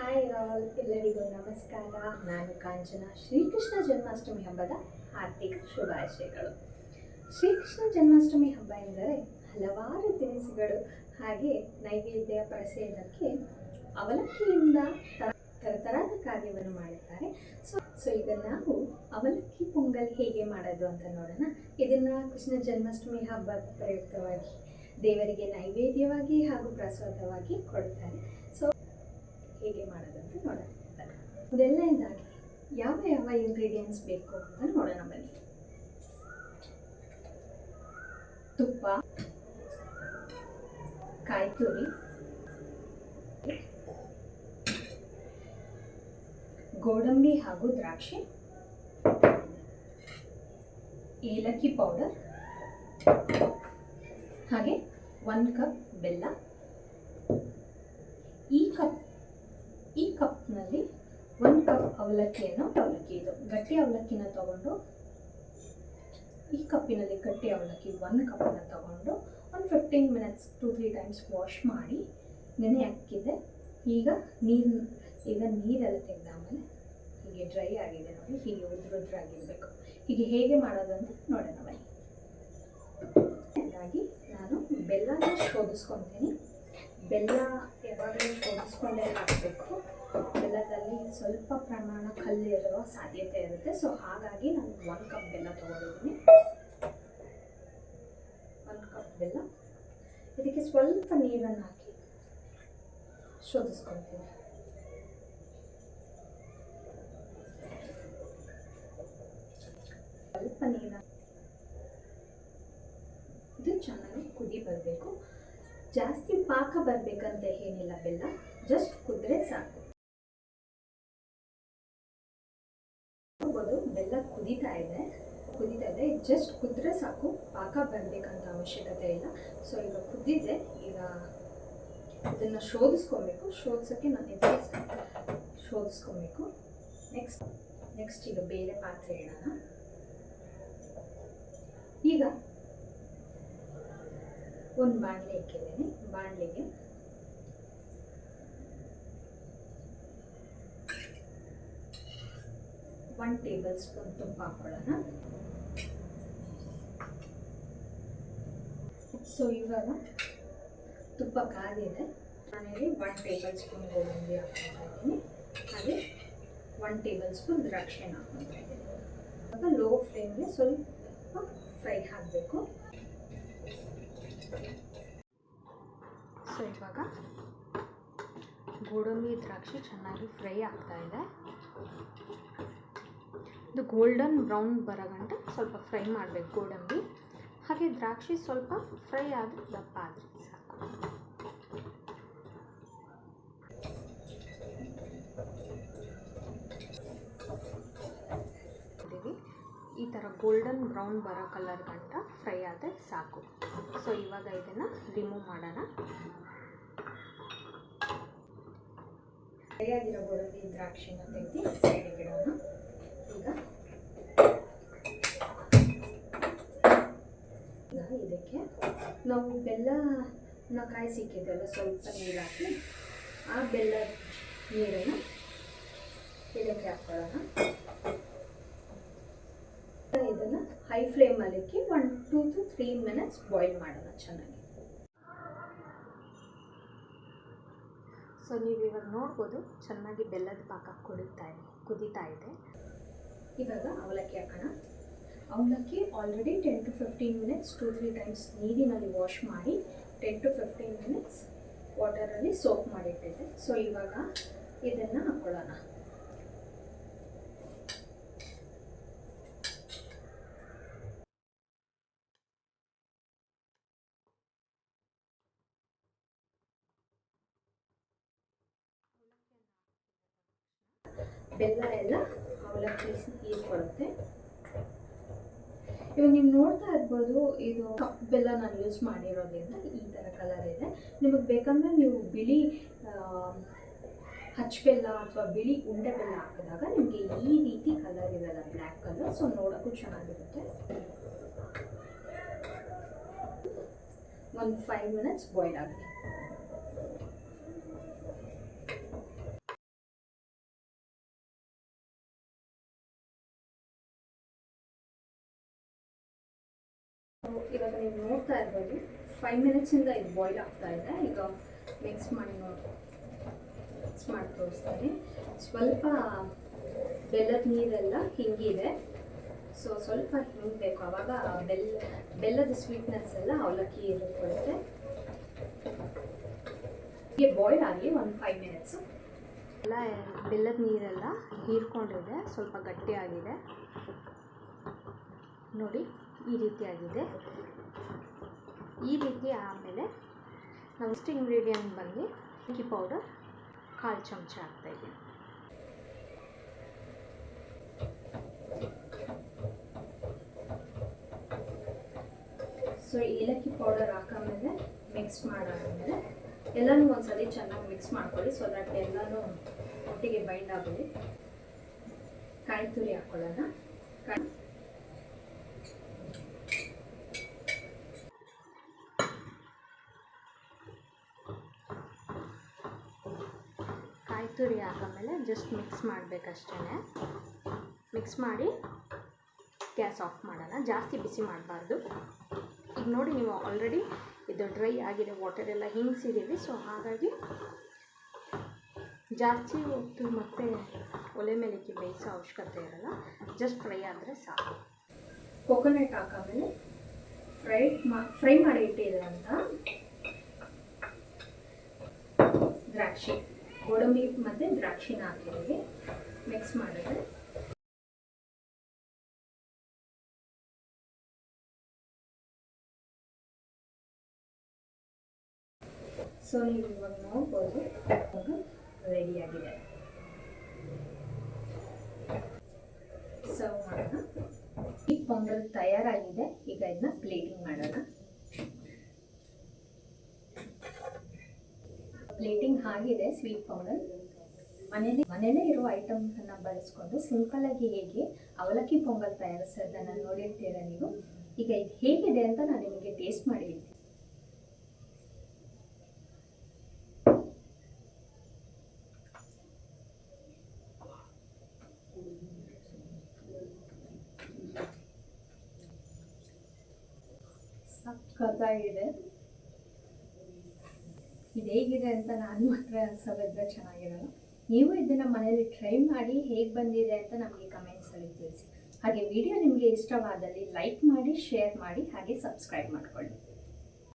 Hi all, ಎಲ್ಲರಿಗೂ ನಮಸ್ಕಾರ. ನಾನು ಕಾಂಚನ. ಶ್ರೀಕೃಷ್ಣ ಜನ್ಮಾಷ್ಟಮಿ ಹಬ್ಬದ ಹಾರ್ದಿಕ ಶುಭಾಶಯಗಳು. ಶ್ರೀಕೃಷ್ಣ ಜನ್ಮಾಷ್ಟಮಿ ಹಬ್ಬ ಎಂದರೆ ಹಲವಾರು ತಿನಿಸುಗಳು ಹಾಗೆ ನೈವೇದ್ಯ ಪ್ರಸಾದಕ್ಕೆ ಅವಲಕ್ಕಿಯಿಂದ ತರತರದ ಕಾರ್ಯವನ್ನು ಮಾಡುತ್ತಾರೆ. ಸೊ ಈಗ ನಾವು ಅವಲಕ್ಕಿ ಪೊಂಗಲ್ ಹೇಗೆ ಮಾಡೋದು ಅಂತ ನೋಡೋಣ. ಇದನ್ನ ಕೃಷ್ಣ ಜನ್ಮಾಷ್ಟಮಿ ಹಬ್ಬದ ಪ್ರಯುಕ್ತವಾಗಿ ದೇವರಿಗೆ ನೈವೇದ್ಯವಾಗಿ ಹಾಗೂ ಪ್ರಸಾದವಾಗಿ ಕೊಡುತ್ತಾರೆ. ಸೊ ಹೇಗೆ ಮಾಡೋದಂತ ನೋಡೋಣ. ಮೊದಲನೇದಾಗಿ ಯಾವ ಯಾವ ಇಂಗ್ರೀಡಿಯೆಂಟ್ಸ್ ಬೇಕು ಅಂತ ನೋಡೋಣ ಬನ್ನಿ. ತುಪ್ಪ, ಕಾಯಿ ತುರಿ, ಗೋಡಂಬಿ ಹಾಗೂ ದ್ರಾಕ್ಷಿ, ಏಲಕ್ಕಿ ಪೌಡರ್, ಹಾಗೆ 1 ಕಪ್ ಬೆಲ್ಲ. ಈ ಕಪ್ನಲ್ಲಿ 1 ಕಪ್ ಅವಲಕ್ಕಿ ಇದು ಗಟ್ಟಿ ಅವಲಕ್ಕಿನ ತಗೊಂಡು, ಈ ಕಪ್ಪಿನಲ್ಲಿ ಗಟ್ಟಿ ಅವಲಕ್ಕಿ 1 ಕಪ್ಪನ್ನು ತಗೊಂಡು ಒಂದು 15 ಮಿನಿಟ್ಸ್ 2-3 ಟೈಮ್ಸ್ ವಾಶ್ ಮಾಡಿ ನೆನೆ ಹಾಕಿದ್ದೆ. ಈಗ ನೀರೆಲ್ಲ ತೆಗೆದಾದ್ಮೇಲೆ ಹೀಗೆ ಡ್ರೈ ಆಗಿದೆ ನೋಡಿ, ಹೀಗೆ ಉದ್ರಾಗಿರಬೇಕು. ಹೀಗೆ ಹೇಗೆ ಮಾಡೋದಂತ ನೋಡೋಣ ಬನ್ನಿ. ಹಾಗಾಗಿ ನಾನು ಬೆಲ್ಲನ ಶೋಧಿಸ್ಕೊತೀನಿ. ಬೆಲ್ಲ ಯಾವಾಗಲೂ ಶೋಧಿಸ್ಕೊಂಡೇ ಹಾಕಬೇಕು. ಬೆಲ್ಲದಲ್ಲಿ ಸ್ವಲ್ಪ ಪ್ರಮಾಣ ಕಲ್ಲಿರುವ ಸಾಧ್ಯತೆ ಇರುತ್ತೆ. ಸೊ ಹಾಗಾಗಿ ನಾನು 1 ಕಪ್ ಬೆಲ್ಲ ತೊಗೊಂಡಿದ್ದೀನಿ. 1 ಕಪ್ ಬೆಲ್ಲ, ಇದಕ್ಕೆ ಸ್ವಲ್ಪ ನೀರನ್ನು ಹಾಕಿ ಶೋಧಿಸ್ಕೊಳ್ತೀನಿ. ಸ್ವಲ್ಪ ನೀರನ್ನು, ಇದು ಚೆನ್ನಾಗಿ ಕುದಿ ಬರಬೇಕು. ಜಾಸ್ತಿ ಪಾಕ ಬರಬೇಕಂತ ಏನಿಲ್ಲ, ಬೆಲ್ಲ ಜಸ್ಟ್ ಕುದ್ರೆ ಸಾಕು. ಬೆಲ್ಲ ಕುದೀತಾ ಇದೆ, ಜಸ್ಟ್ ಕುದ್ರೆ ಸಾಕು, ಪಾಕ ಬರಬೇಕಂತ ಅವಶ್ಯಕತೆ ಇಲ್ಲ. ಸೊ ಈಗ ಕುದ್ದಿದೆ. ಈಗ ಇದನ್ನು ಶೋಧಿಸ್ಕೊಬೇಕು. ಶೋಧಿಸೋಕ್ಕೆ ನಾನು ಇದಕ್ಕೆ ಶೋಧಿಸ್ಕೊಬೇಕು. ನೆಕ್ಸ್ಟ್ ಈಗ ಬೇರೆ ಪಾತ್ರೆ ಇಡೋಣ. ಈಗ ಒಂದು ಬಾಣಲೆ ಇಕ್ಕಿದ್ದೀನಿ. ಬಾಣಲೆಗೆ ಒಂದು ಟೇಬಲ್ ಸ್ಪೂನ್ ತುಪ್ಪ ಹಾಕೊಳ್ಳೋಣ. ಸೊ ಇವಾಗ ತುಪ್ಪ ಕಾದಿದೆ. ನಾನಿಲ್ಲಿ 1 ಟೇಬಲ್ ಸ್ಪೂನ್ ಗೋಡಂಬಿ ಹಾಕ್ಕೊತಾ ಇದ್ದೀನಿ, ಹಾಗೆ 1 ಟೇಬಲ್ ಸ್ಪೂನ್ ದ್ರಾಕ್ಷಿನ ಹಾಕ್ಕೊತಾ ಇದ್ದೀನಿ. ಇವಾಗ ಲೋ ಫ್ಲೇಮ್ಗೆ ಸ್ವಲ್ಪ ಫ್ರೈ ಆಗಬೇಕು. ಸೊ ಇವಾಗ ಗೋಡಂಬಿ ದ್ರಾಕ್ಷಿ ಚೆನ್ನಾಗಿ ಫ್ರೈ ಆಗ್ತಾ ಇದೆ. ಇದು ಗೋಲ್ಡನ್ ಬ್ರೌನ್ ಬರೋ ಗಂಟ ಸ್ವಲ್ಪ ಫ್ರೈ ಮಾಡಬೇಕು ಗೋಡಂಬಿ. ಹಾಗೆ ದ್ರಾಕ್ಷಿ ಸ್ವಲ್ಪ ಫ್ರೈ ಆದರೆ ದಪ್ಪ ಆದರೆ ಸಾಕು. ಈ ಥರ ಗೋಲ್ಡನ್ ಬ್ರೌನ್ ಬರೋ ಕಲರ್ ಗಂಟ ಫ್ರೈ ಆದರೆ ಸಾಕು. ಸೊ ಇವಾಗ ಇದನ್ನು ರಿಮೂವ್ ಮಾಡೋಣ. ಫ್ರೈ ಆಗಿರೋ ಗೋಡಂಬಿ ದ್ರಾಕ್ಷಿನ ತೆಗೆದು ಸೈಡಿಗೆ ಇಡೋಣ. ಈಗ ಇದಕ್ಕೆ ನಾವು ಬೆಲ್ಲನ ಕಾಯಿಸಿಕ್ಕಿದ್ದಲ್ಲ, ಸ್ವಲ್ಪ ನೀರು ಹಾಕಿ ಆ ಬೆಲ್ಲ ನೀರನ್ನು ಇದಕ್ಕೆ ಹಾಕ್ಕೊಳ್ಳೋಣ. ಇದನ್ನು ಹೈ ಫ್ಲೇಮಲ್ಲಿ ಇಕ್ಕಿ 2 to 3 ಮಿನಿಟ್ಸ್ ಬಾಯ್ಲ್ ಮಾಡೋಣ ಚೆನ್ನಾಗಿ. ಸೊ ನೀವು ಇವಾಗ ನೋಡ್ಬೋದು ಚೆನ್ನಾಗಿ ಬೆಲ್ಲದ ಪಾಕ ಕುದೀತಾ ಇದೆ. ಇವಾಗ ಅವಲಕ್ಕಿ ಹಾಕೋಣ. ಅವಲಕ್ಕಿ ಆಲ್ರೆಡಿ 10 to 15 ಮಿನಿಟ್ಸ್ 2-3 ಟೈಮ್ಸ್ ನೀರಿನಲ್ಲಿ ವಾಶ್ ಮಾಡಿ 10 to 15 ಮಿನಿಟ್ಸ್ ವಾಟರಲ್ಲಿ ಸೋಪ್ ಮಾಡಿಟ್ಟಿದ್ದೆ. ಸೊ ಇವಾಗ ಇದನ್ನು ಹಾಕ್ಕೊಳ್ಳೋಣ. ಬೆಲ್ಲ ಎಲ್ಲ ಅವಲಕ್ಕಿ ಹೀರ್ಕೊಳ್ಳುತ್ತೆ. ಇವಾಗ ನೀವು ನೋಡ್ತಾ ಇರ್ಬೋದು, ಇದು ಕಪ್ ಬೆಲ್ಲ ನಾನು ಯೂಸ್ ಮಾಡಿರೋದ್ರಿಂದ ಈ ಥರ ಕಲರ್ ಇದೆ. ನಿಮಗೆ ಬೇಕಂದ್ರೆ ನೀವು ಬಿಳಿ ಹಚ್ಚ ಬೆಲ್ಲ ಅಥವಾ ಬಿಳಿ ಉಂಡೆ ಬೆಲ್ಲ ಹಾಕಿದಾಗ ನಿಮಗೆ ಈ ರೀತಿ ಕಲರ್ ಇರಲ್ಲ, ಬ್ಲ್ಯಾಕ್ ಕಲರ್. ಸೊ ನೋಡೋಕ್ಕೂ ಚೆನ್ನಾಗಿರುತ್ತೆ. ಒಂದು 5 ಮಿನಿಟ್ಸ್ ಬಾಯ್ಲ್ ಆಗಲಿ. ಇವಾಗ ನೀವು ನೋಡ್ತಾ ಇರ್ಬೋದು 5 ಮಿನಿಟ್ಸಿಂದ ಇದು ಬಾಯ್ಲ್ ಆಗ್ತಾ ಇದೆ. ಈಗ ಮಿಕ್ಸ್ ಮಾಡಿ ತೋರಿಸ್ತೀನಿ. ಸ್ವಲ್ಪ ಬೆಲ್ಲದ ನೀರೆಲ್ಲ ಹಿಂಗಿದೆ, ಸೊ ಸ್ವಲ್ಪ ಹಿಂಗೆ ಬೇಕು, ಆವಾಗ ಬೆಲ್ಲದ ಸ್ವೀಟ್ನೆಸ್ ಎಲ್ಲ ಅವಲಕ್ಕಿ ಇರುತ್ತೆ. ಹೀಗೆ ಬಾಯ್ಲ್ ಆಗಿ ಒಂದು 5 ಮಿನಿಟ್ಸು. ಎಲ್ಲ ಬೆಲ್ಲದ ನೀರೆಲ್ಲ ಹೀರ್ಕೊಂಡಿದೆ, ಸ್ವಲ್ಪ ಗಟ್ಟಿಯಾಗಿದೆ ನೋಡಿ, ಈ ರೀತಿಯಾಗಿದೆ. ಈ ರೀತಿ ಆದಮೇಲೆ ನಾವು ಇಷ್ಟು ಇಂಗ್ರೀಡಿಯೆಂಟ್ ಬಂದು ಅಕ್ಕಿ ಪೌಡರ್ 1/4 ಚಮಚ ಹಾಕ್ತಾಯಿದ್ದೀನಿ. ಸೊ ಏಲಕ್ಕಿ ಪೌಡರ್ ಹಾಕೊಂಡ್ಮೇಲೆ ಮಿಕ್ಸ್ ಮಾಡಾದ್ಮೇಲೆ ಎಲ್ಲನೂ ಒಂದ್ಸಲಿ ಚೆನ್ನಾಗಿ ಮಿಕ್ಸ್ ಮಾಡ್ಕೊಳ್ಳಿ, ಸೊ ದಟ್ ಎಲ್ಲನೂ ಒಟ್ಟಿಗೆ ಬೈಂಡ್ ಆಗೋದು. ಕಾಯಿ ತುರಿ ಹಾಕೊಳ್ಳೋಣ. ಕಾಯಿ ತುರಿ ಹಾಕೊಂಡ್ಮೇಲೆ ಜಸ್ಟ್ ಮಿಕ್ಸ್ ಮಾಡಬೇಕಷ್ಟೇ. ಮಿಕ್ಸ್ ಮಾಡಿ ಗ್ಯಾಸ್ ಆಫ್ ಮಾಡೋಣ, ಜಾಸ್ತಿ ಬಿಸಿ ಮಾಡಬಾರ್ದು. ಈಗ ನೋಡಿ, ನೀವು ಆಲ್ರೆಡಿ ಇದು ಡ್ರೈ ಆಗಿದೆ, ವಾಟರ್ ಎಲ್ಲ ಹಿಂಗಿಸಿದ್ದೀವಿ, ಸೊ ಹಾಗಾಗಿ ಜಾಸ್ತಿ ಹೊತ್ತು ಮತ್ತು ಒಲೆ ಮೇಲೆ ಇಕ್ಕಿ ಬೇಯಿಸೋ ಅವಶ್ಯಕತೆ ಇರಲ್ಲ, ಜಸ್ಟ್ ಫ್ರೈ ಆದರೆ ಸಾಕು. ಕೊಕೊನಟ್ ಹಾಕಾಮೇಲೆ ಫ್ರೈ ಮಾಡಿ ಇಟ್ಟಿರೋಂಥ ದ್ರಾಕ್ಷಿ, ಗೋಡಂಬಿ ಮತ್ತು ದ್ರಾಕ್ಷಿನ ಹಾಕಿದ್ದೀವಿ. ಮಿಕ್ಸ್ ಮಾಡಿದ್ರೆ ಸೊ ನೀವು ಇವಾಗ ನೋಡ್ಬೋದು ರೆಡಿಯಾಗಿದೆ. ಸರ್ವ್ ಮಾಡೋಣ. ಈ ಪೊಂಗಲ್ ತಯಾರಾಗಿದೆ. ಈಗ ಇದನ್ನ ಪ್ಲೇಟಿಂಗ್ ಮಾಡೋಣ. ಪ್ಲೇಟಿಂಗ್ ಆಗಿದೆ ಸ್ವೀಟ್ ಪೊಂಗಲ್. ಮನೇಲೇ ಇರೋ ಐಟಮ್ಸನ್ನು ಬಳಸ್ಕೊಂಡು ಸಿಂಪಲ್ಲಾಗಿ ಹೇಗೆ ಅವಲಕ್ಕಿ ಪೊಂಗಲ್ ತಯಾರಿಸೋದನ್ನು ನೋಡಿರ್ತೀರ ನೀವು. ಈಗ ಇದು ಹೇಗಿದೆ ಅಂತ ನಾನು ನಿಮಗೆ ಟೇಸ್ಟ್ ಮಾಡಿದ್ದೀನಿ. ಸಕ್ಕತ್ತಾಗಿದೆ. ಇದು ಹೇಗಿದೆ ಅಂತ ನಾನು ಮಾತ್ರ ಸವಿದ್ರೆ ಚೆನ್ನಾಗಿರಲ್ಲ. ನೀವು ಇದನ್ನು ಮನೇಲಿ ಟ್ರೈ ಮಾಡಿ ಹೇಗೆ ಬಂದಿದೆ ಅಂತ ನಮಗೆ ಕಮೆಂಟ್ಸಲ್ಲಿ ತಿಳಿಸಿ. ಹಾಗೆ ವಿಡಿಯೋ ನಿಮಗೆ ಇಷ್ಟವಾದಲ್ಲಿ ಲೈಕ್ ಮಾಡಿ, ಶೇರ್ ಮಾಡಿ, ಹಾಗೆ ಸಬ್ಸ್ಕ್ರೈಬ್ ಮಾಡ್ಕೊಳ್ಳಿ.